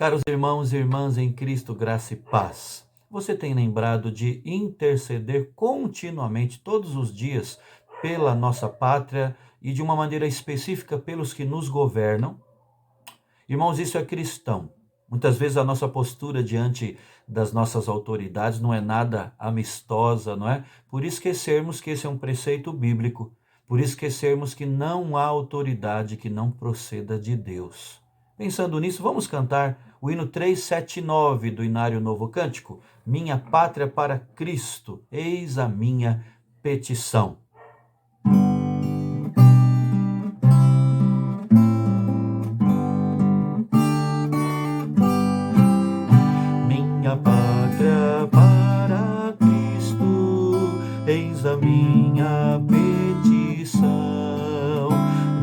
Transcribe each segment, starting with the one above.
Caros irmãos e irmãs em Cristo, graça e paz. Você tem lembrado de interceder continuamente, todos os dias, pela nossa pátria e de uma maneira específica pelos que nos governam? Irmãos, isso é cristão. Muitas vezes a nossa postura diante das nossas autoridades não é nada amistosa, não é? Por esquecermos que esse é um preceito bíblico, por esquecermos que não há autoridade que não proceda de Deus. Pensando nisso, vamos cantar o hino 379 do Inário Novo Cântico, Minha Pátria para Cristo, eis a minha petição. Minha pátria para Cristo, eis a minha petição.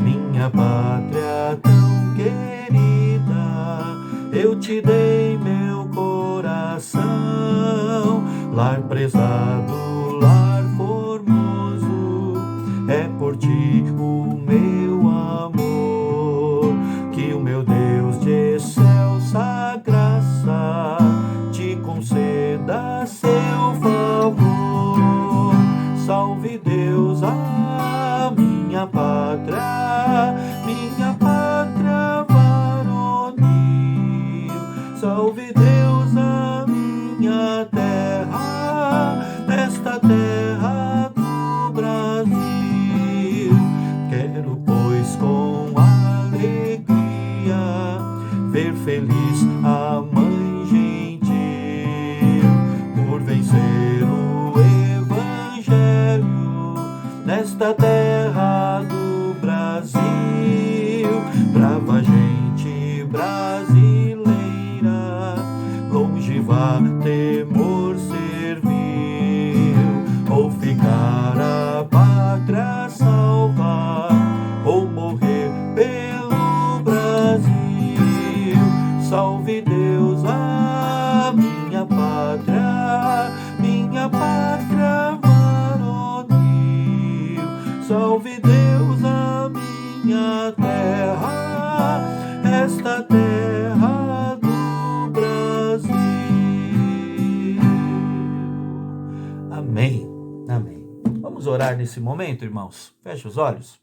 Minha pátria tão querida, eu te dei meu coração. Lar prezado, lar formoso, é por ti o meu amor. Que o meu Deus de excelsa graça te conceda seu favor. Salve Deus a minha pátria varonil. Salve Deus a minha terra, esta terra do Brasil. Quero, pois, com alegria ver feliz a mãe gentil, por vencer o evangelho nesta terra do Brasil. Brava gente brasileira, longe vá temor servil, ou ficar a pátria salvar, ou morrer pelo Brasil. Salve Deus a minha pátria varonil. Salve Deus a minha terra, esta terra do Brasil. Amém, amém. Vamos orar nesse momento, irmãos. Feche os olhos.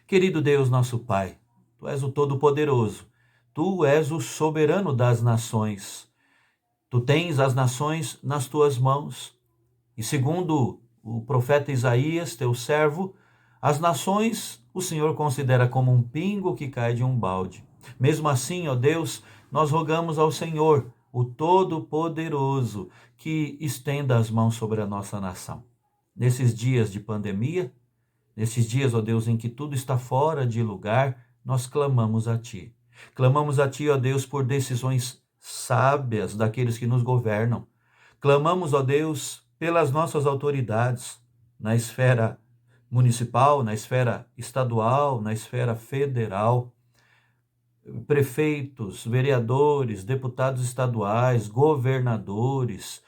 Querido Deus, nosso Pai, Tu és o Todo-Poderoso, Tu és o soberano das nações. Tu tens as nações nas Tuas mãos. E segundo o profeta Isaías, Teu servo, as nações o Senhor considera como um pingo que cai de um balde. Mesmo assim, ó Deus, nós rogamos ao Senhor, o Todo-Poderoso, que estenda as mãos sobre a nossa nação. Nesses dias de pandemia, nesses dias, ó Deus, em que tudo está fora de lugar, nós clamamos a Ti. Clamamos a Ti, ó Deus, por decisões sábias daqueles que nos governam. Clamamos, ó Deus, pelas nossas autoridades na esfera municipal, na esfera estadual, na esfera federal, prefeitos, vereadores, deputados estaduais, governadores,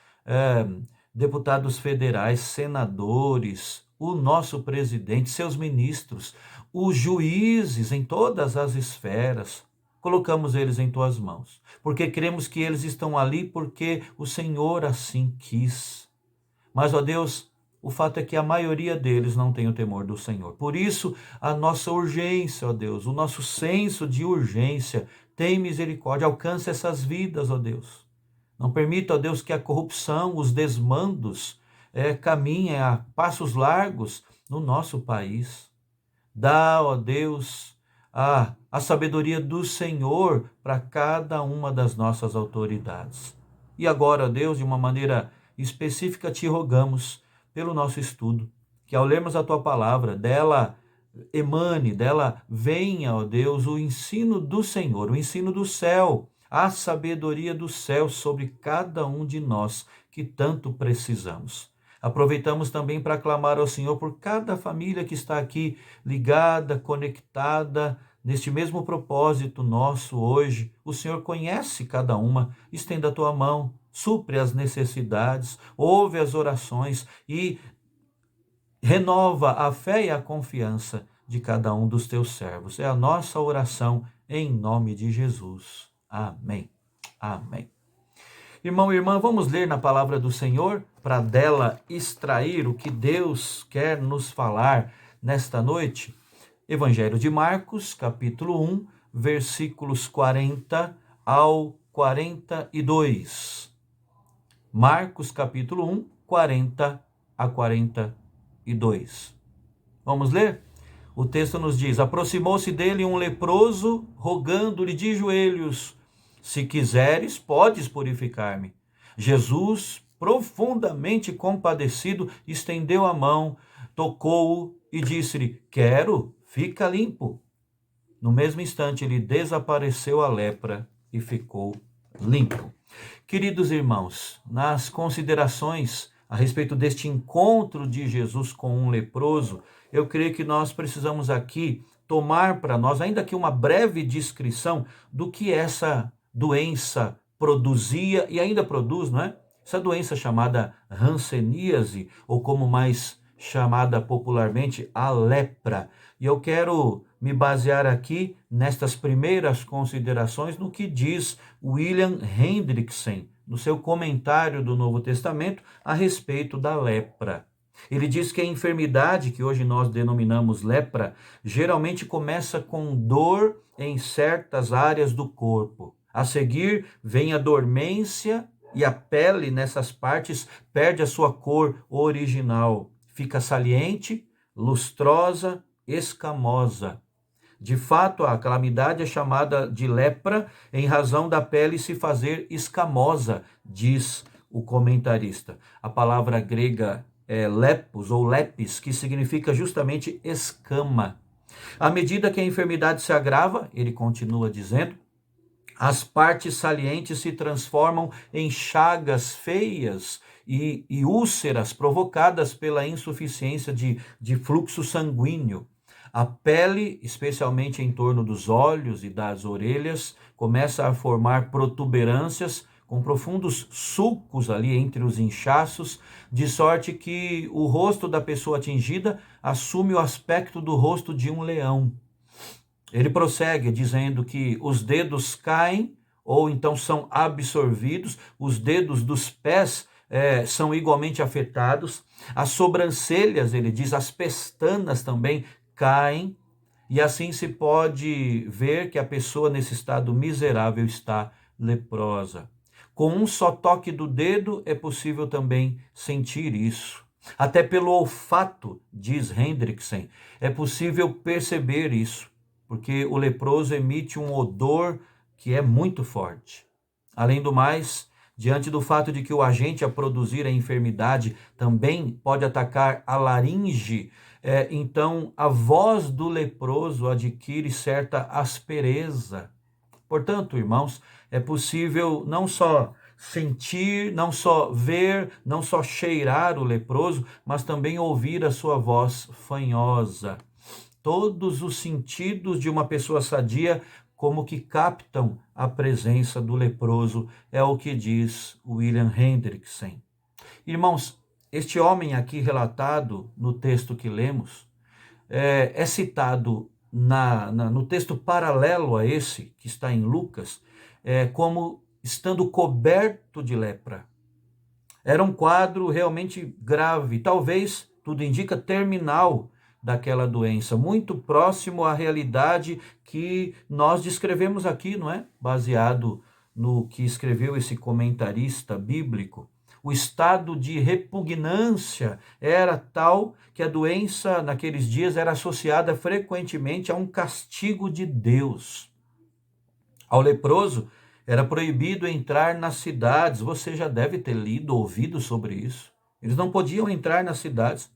deputados federais, senadores, o nosso presidente, seus ministros, os juízes em todas as esferas. Colocamos eles em Tuas mãos, porque cremos que eles estão ali porque o Senhor assim quis. Mas, ó Deus, o fato é que a maioria deles não tem o temor do Senhor. Por isso, a nossa urgência, ó Deus, o nosso senso de urgência, tem misericórdia, alcança essas vidas, ó Deus. Não permita, ó Deus, que a corrupção, os desmandos, caminhem a passos largos no nosso país. Dá, ó Deus, a sabedoria do Senhor para cada uma das nossas autoridades. E agora, ó Deus, de uma maneira específica, te rogamos pelo nosso estudo, que ao lermos a Tua palavra, dela emane, dela venha, ó Deus, o ensino do Senhor, o ensino do céu, a sabedoria do céu sobre cada um de nós que tanto precisamos. Aproveitamos também para clamar ao Senhor por cada família que está aqui ligada, conectada, neste mesmo propósito nosso hoje. O Senhor conhece cada uma, estenda a Tua mão, supre as necessidades, ouve as orações e renova a fé e a confiança de cada um dos Teus servos. É a nossa oração em nome de Jesus. Amém. Amém. Irmão e irmã, vamos ler na palavra do Senhor para dela extrair o que Deus quer nos falar nesta noite. Evangelho de Marcos, capítulo 1, versículos 40 ao 42. Marcos, capítulo 1, 40 a 42. Vamos ler? O texto nos diz: aproximou-se dele um leproso, rogando-lhe de joelhos: se quiseres, podes purificar-me. Jesus, profundamente compadecido, estendeu a mão, tocou-o e disse-lhe: quero, fica limpo. No mesmo instante, lhe desapareceu a lepra e ficou limpo. Queridos irmãos, nas considerações a respeito deste encontro de Jesus com um leproso, eu creio que nós precisamos aqui tomar para nós, ainda que uma breve descrição do que essa doença produzia e ainda produz, não é? Essa doença chamada hanseníase, ou como mais chamada popularmente, a lepra. E eu quero me basear aqui nestas primeiras considerações no que diz William Hendrickson, no seu comentário do Novo Testamento a respeito da lepra. Ele diz que a enfermidade que hoje nós denominamos lepra geralmente começa com dor em certas áreas do corpo. A seguir vem a dormência e a pele nessas partes perde a sua cor original. Fica saliente, lustrosa, escamosa. De fato, a calamidade é chamada de lepra em razão da pele se fazer escamosa, diz o comentarista. A palavra grega é lepos ou lepis, que significa justamente escama. À medida que a enfermidade se agrava, ele continua dizendo, as partes salientes se transformam em chagas feias e úlceras provocadas pela insuficiência de fluxo sanguíneo. A pele, especialmente em torno dos olhos e das orelhas, começa a formar protuberâncias com profundos sulcos ali entre os inchaços, de sorte que o rosto da pessoa atingida assume o aspecto do rosto de um leão. Ele prossegue dizendo que os dedos caem ou então são absorvidos, os dedos dos pés são igualmente afetados, as sobrancelhas, ele diz, as pestanas também caem, e assim se pode ver que a pessoa nesse estado miserável está leprosa. Com um só toque do dedo é possível também sentir isso. Até pelo olfato, diz Hendrickson, é possível perceber isso, porque o leproso emite um odor que é muito forte. Além do mais, diante do fato de que o agente a produzir a enfermidade também pode atacar a laringe, então a voz do leproso adquire certa aspereza. Portanto, irmãos, é possível não só sentir, não só ver, não só cheirar o leproso, mas também ouvir a sua voz fanhosa. Todos os sentidos de uma pessoa sadia como que captam a presença do leproso, é o que diz William Hendrickson. Irmãos, este homem aqui relatado no texto que lemos, é citado no texto paralelo a esse, que está em Lucas, como estando coberto de lepra. Era um quadro realmente grave, talvez, tudo indica, terminal daquela doença, muito próximo à realidade que nós descrevemos aqui, não é? Baseado no que escreveu esse comentarista bíblico. O estado de repugnância era tal que a doença naqueles dias era associada frequentemente a um castigo de Deus. Ao leproso era proibido entrar nas cidades. Você já deve ter lido, ouvido sobre isso. Eles não podiam entrar nas cidades.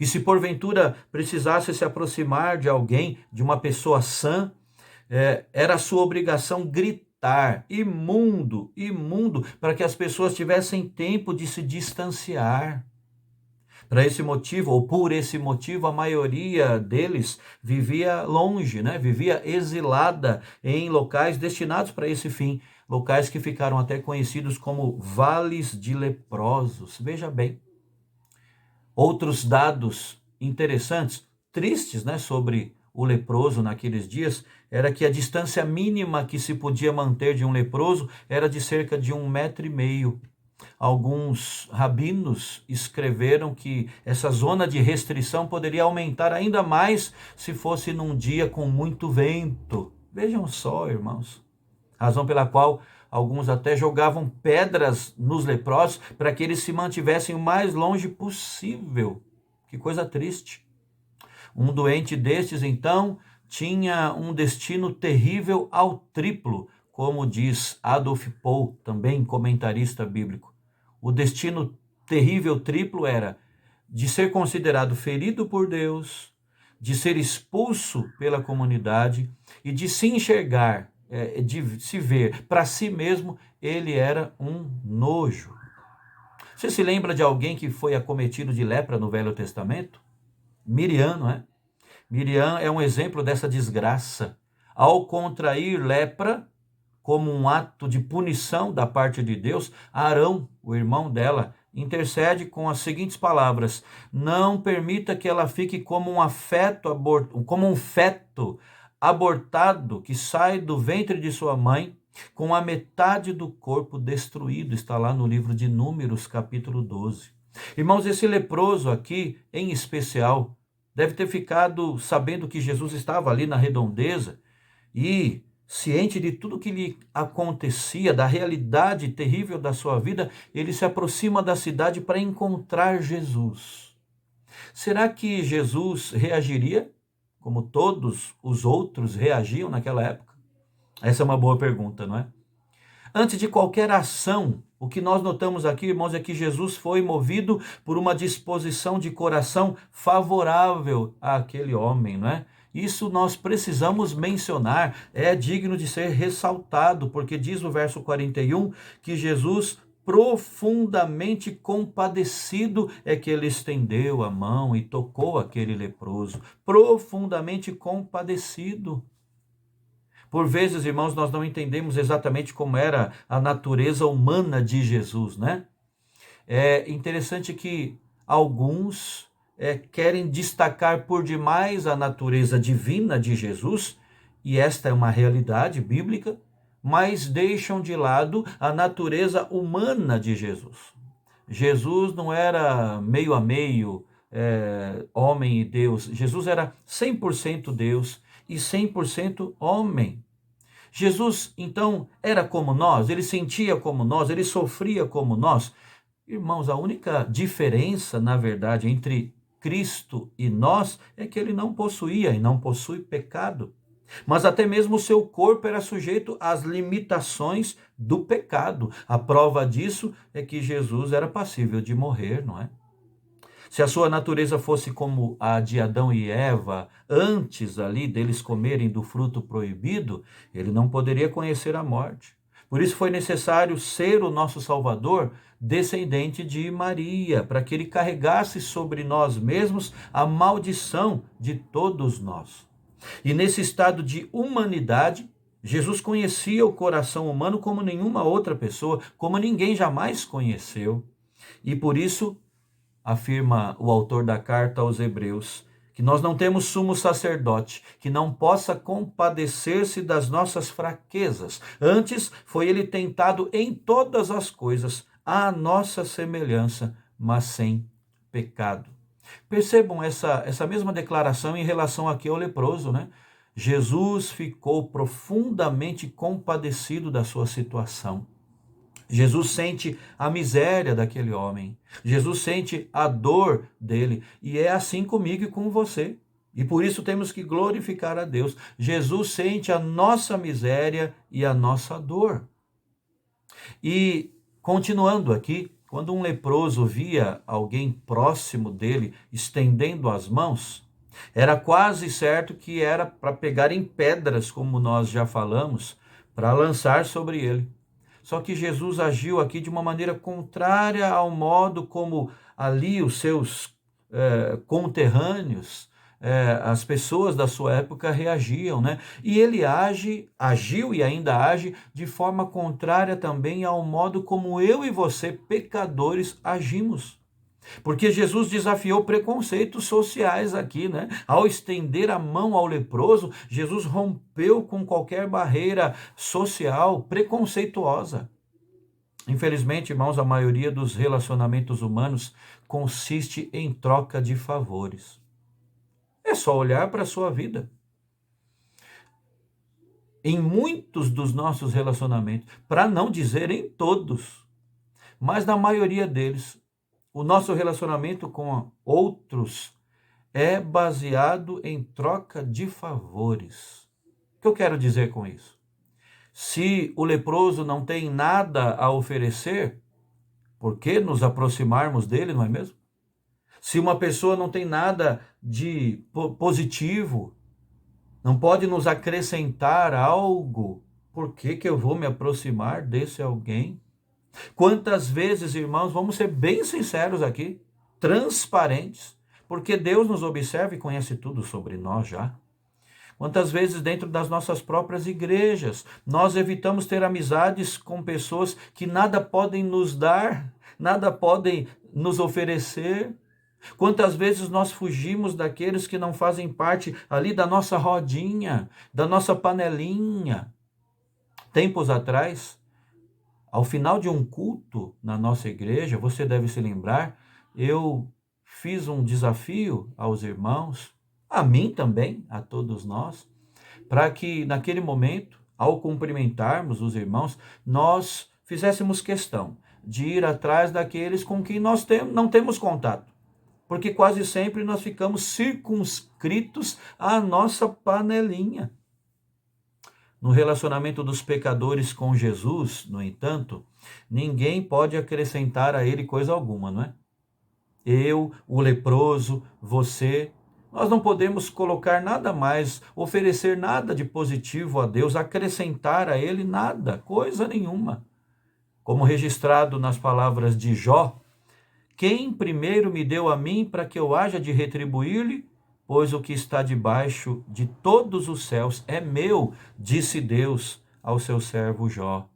E se porventura precisasse se aproximar de alguém, de uma pessoa sã, era sua obrigação gritar, imundo, imundo, para que as pessoas tivessem tempo de se distanciar. Para esse motivo, ou por esse motivo, a maioria deles vivia longe, né? Vivia exilada em locais destinados para esse fim, locais que ficaram até conhecidos como vales de leprosos. Veja bem, outros dados interessantes, tristes, né, sobre o leproso naqueles dias era que a distância mínima que se podia manter de um leproso era de cerca de 1,5 m. Alguns rabinos escreveram que essa zona de restrição poderia aumentar ainda mais se fosse num dia com muito vento. Vejam só, irmãos, razão pela qual alguns até jogavam pedras nos leprosos para que eles se mantivessem o mais longe possível. Que coisa triste. Um doente destes, então, tinha um destino terrível ao triplo, como diz Adolf Pohl, também comentarista bíblico. O destino terrível triplo era de ser considerado ferido por Deus, de ser expulso pela comunidade e de se enxergar, de se ver para si mesmo, ele era um nojo. Você se lembra de alguém que foi acometido de lepra no Velho Testamento? Miriam, não é? Miriam é um exemplo dessa desgraça. Ao contrair lepra, como um ato de punição da parte de Deus, Arão, o irmão dela, intercede com as seguintes palavras: não permita que ela fique como um feto abortado que sai do ventre de sua mãe, com a metade do corpo destruído. Está lá no livro de Números, capítulo 12. Irmãos, esse leproso aqui, em especial, deve ter ficado sabendo que Jesus estava ali na redondeza e, ciente de tudo que lhe acontecia, da realidade terrível da sua vida, ele se aproxima da cidade para encontrar Jesus. Será que Jesus reagiria como todos os outros reagiam naquela época? Essa é uma boa pergunta, não é? Antes de qualquer ação, o que nós notamos aqui, irmãos, é que Jesus foi movido por uma disposição de coração favorável àquele homem, não é? Isso nós precisamos mencionar, é digno de ser ressaltado, porque diz o verso 41 que Jesus, profundamente compadecido, é que ele estendeu a mão e tocou aquele leproso. Profundamente compadecido. Por vezes, irmãos, nós não entendemos exatamente como era a natureza humana de Jesus, né? É interessante que alguns querem destacar por demais a natureza divina de Jesus, e esta é uma realidade bíblica, mas deixam de lado a natureza humana de Jesus. Jesus não era meio a meio, homem e Deus. Jesus era 100% Deus e 100% homem. Jesus, então, era como nós, ele sentia como nós, ele sofria como nós. Irmãos, a única diferença, na verdade, entre Cristo e nós é que ele não possuía e não possui pecado. Mas até mesmo o seu corpo era sujeito às limitações do pecado. A prova disso é que Jesus era passível de morrer, não é? Se a sua natureza fosse como a de Adão e Eva, antes ali deles comerem do fruto proibido, ele não poderia conhecer a morte. Por isso foi necessário ser o nosso Salvador, descendente de Maria, para que ele carregasse sobre nós mesmos a maldição de todos nós. E nesse estado de humanidade, Jesus conhecia o coração humano como nenhuma outra pessoa, como ninguém jamais conheceu. E por isso, afirma o autor da carta aos Hebreus, que nós não temos sumo sacerdote que não possa compadecer-se das nossas fraquezas. Antes, foi ele tentado em todas as coisas, à nossa semelhança, mas sem pecado. Percebam essa mesma declaração em relação aqui ao leproso, né? Jesus ficou profundamente compadecido da sua situação. Jesus sente a miséria daquele homem. Jesus sente a dor dele. E é assim comigo e com você. E por isso temos que glorificar a Deus. Jesus sente a nossa miséria e a nossa dor. E continuando aqui, quando um leproso via alguém próximo dele estendendo as mãos, era quase certo que era para pegar em pedras, como nós já falamos, para lançar sobre ele. Só que Jesus agiu aqui de uma maneira contrária ao modo como ali os seus conterrâneos, as pessoas da sua época reagiam, né? E ele agiu e ainda age de forma contrária também ao modo como eu e você, pecadores, agimos. Porque Jesus desafiou preconceitos sociais aqui, né? Ao estender a mão ao leproso, Jesus rompeu com qualquer barreira social preconceituosa. Infelizmente, irmãos, a maioria dos relacionamentos humanos consiste em troca de favores. É só olhar para a sua vida. Em muitos dos nossos relacionamentos, para não dizer em todos, mas na maioria deles, o nosso relacionamento com outros é baseado em troca de favores. O que eu quero dizer com isso? Se o leproso não tem nada a oferecer, por que nos aproximarmos dele, não é mesmo? Se uma pessoa não tem nada de positivo, não pode nos acrescentar algo, por que que eu vou me aproximar desse alguém? Quantas vezes, irmãos, vamos ser bem sinceros aqui, transparentes, porque Deus nos observa e conhece tudo sobre nós já. Quantas vezes dentro das nossas próprias igrejas, nós evitamos ter amizades com pessoas que nada podem nos dar, nada podem nos oferecer. Quantas vezes nós fugimos daqueles que não fazem parte ali da nossa rodinha, da nossa panelinha. Tempos atrás, ao final de um culto na nossa igreja, você deve se lembrar, eu fiz um desafio aos irmãos, a mim também, a todos nós, para que naquele momento, ao cumprimentarmos os irmãos, nós fizéssemos questão de ir atrás daqueles com quem nós não temos contato. Porque quase sempre nós ficamos circunscritos à nossa panelinha. No relacionamento dos pecadores com Jesus, no entanto, ninguém pode acrescentar a ele coisa alguma, não é? Eu, o leproso, você, nós não podemos colocar nada mais, oferecer nada de positivo a Deus, acrescentar a ele nada, coisa nenhuma. Como registrado nas palavras de Jó, quem primeiro me deu a mim para que eu haja de retribuir-lhe? Pois o que está debaixo de todos os céus é meu, disse Deus ao seu servo Jó.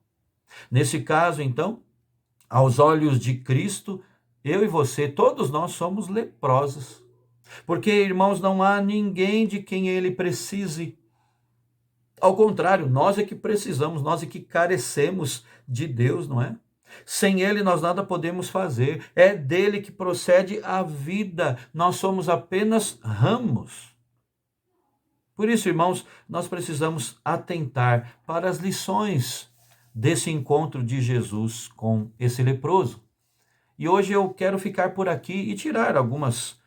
Nesse caso, então, aos olhos de Cristo, eu e você, todos nós somos leprosos. Porque, irmãos, não há ninguém de quem ele precise. Ao contrário, nós é que precisamos, nós é que carecemos de Deus, não é? Sem ele nós nada podemos fazer, é dele que procede a vida, nós somos apenas ramos. Por isso, irmãos, nós precisamos atentar para as lições desse encontro de Jesus com esse leproso. E hoje eu quero ficar por aqui e tirar algumas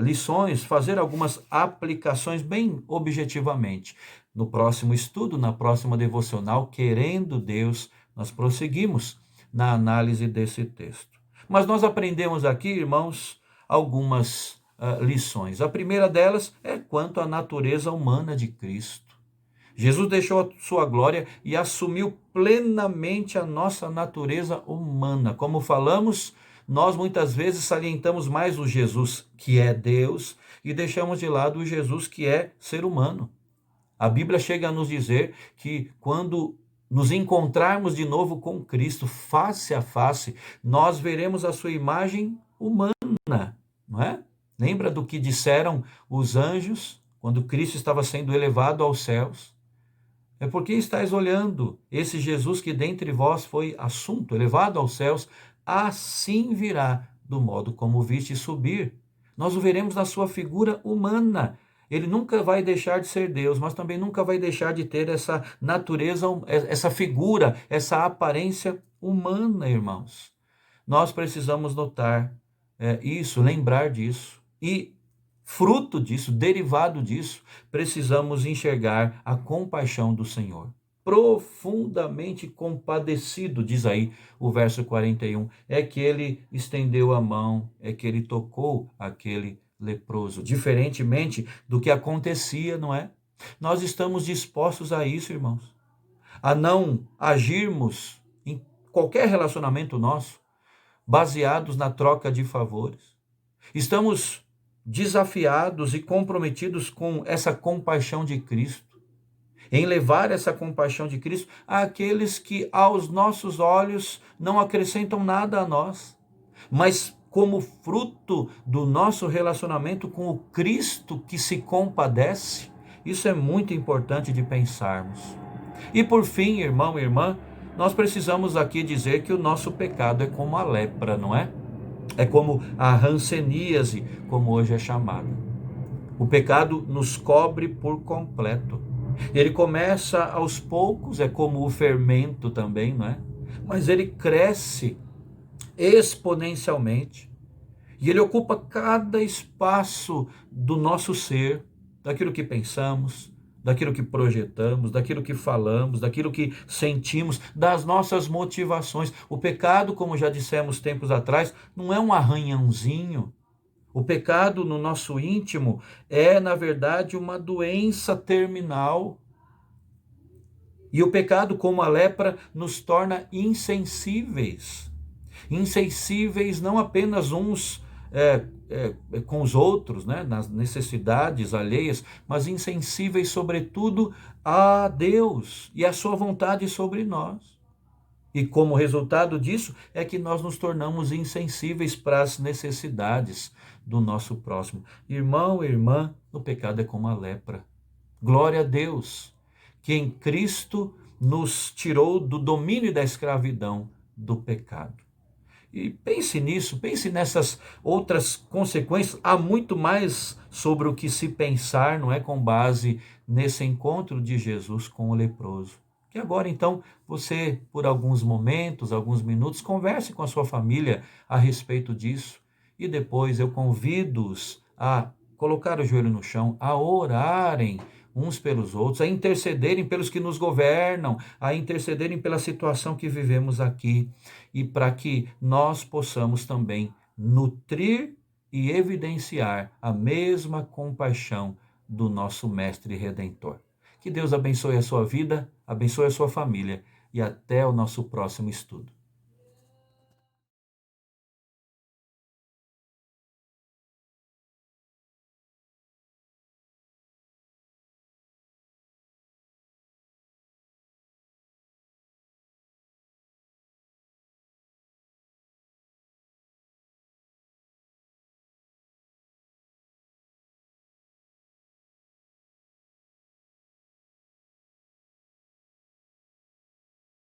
lições, fazer algumas aplicações bem objetivamente. No próximo estudo, na próxima devocional, querendo Deus, nós prosseguimos na análise desse texto. Mas nós aprendemos aqui, irmãos, algumas lições. A primeira delas é quanto à natureza humana de Cristo. Jesus deixou a sua glória e assumiu plenamente a nossa natureza humana. Como falamos, nós muitas vezes salientamos mais o Jesus que é Deus e deixamos de lado o Jesus que é ser humano. A Bíblia chega a nos dizer que quando nos encontrarmos de novo com Cristo, face a face, nós veremos a sua imagem humana, não é? Lembra do que disseram os anjos quando Cristo estava sendo elevado aos céus? É porque estáis olhando esse Jesus que dentre vós foi assunto, elevado aos céus, assim virá do modo como viste subir. Nós o veremos na sua figura humana. Ele nunca vai deixar de ser Deus, mas também nunca vai deixar de ter essa natureza, essa figura, essa aparência humana, irmãos. Nós precisamos notar isso, lembrar disso. E fruto disso, derivado disso, precisamos enxergar a compaixão do Senhor. Profundamente compadecido, diz aí o verso 41, é que ele estendeu a mão, é que ele tocou aquele leproso, diferentemente do que acontecia, não é? Nós estamos dispostos a isso, irmãos, a não agirmos em qualquer relacionamento nosso, baseados na troca de favores. Estamos desafiados e comprometidos com essa compaixão de Cristo, em levar essa compaixão de Cristo àqueles que aos nossos olhos não acrescentam nada a nós, mas como fruto do nosso relacionamento com o Cristo que se compadece. Isso é muito importante de pensarmos. E por fim, irmão e irmã, nós precisamos aqui dizer que o nosso pecado é como a lepra, não é? É como a hanseníase, como hoje é chamada. O pecado nos cobre por completo. Ele começa aos poucos, é como o fermento também, não é? Mas ele cresce exponencialmente. E ele ocupa cada espaço do nosso ser, daquilo que pensamos, daquilo que projetamos, daquilo que falamos, daquilo que sentimos, das nossas motivações. O pecado, como já dissemos tempos atrás, não é um arranhãozinho. O pecado no nosso íntimo é, na verdade, uma doença terminal. E o pecado, como a lepra, nos torna insensíveis. Insensíveis não apenas uns com os outros, né, nas necessidades alheias, mas insensíveis, sobretudo, a Deus e a sua vontade sobre nós. E como resultado disso é que nós nos tornamos insensíveis para as necessidades do nosso próximo. Irmão e irmã, o pecado é como a lepra. Glória a Deus, que em Cristo nos tirou do domínio da escravidão do pecado. E pense nisso, pense nessas outras consequências. Há muito mais sobre o que se pensar, não é? Com base nesse encontro de Jesus com o leproso. Que agora, então, você, por alguns momentos, alguns minutos, converse com a sua família a respeito disso. E depois eu convido-os a colocar o joelho no chão, a orarem uns pelos outros, a intercederem pelos que nos governam, a intercederem pela situação que vivemos aqui, e para que nós possamos também nutrir e evidenciar a mesma compaixão do nosso Mestre Redentor. Que Deus abençoe a sua vida, abençoe a sua família, e até o nosso próximo estudo.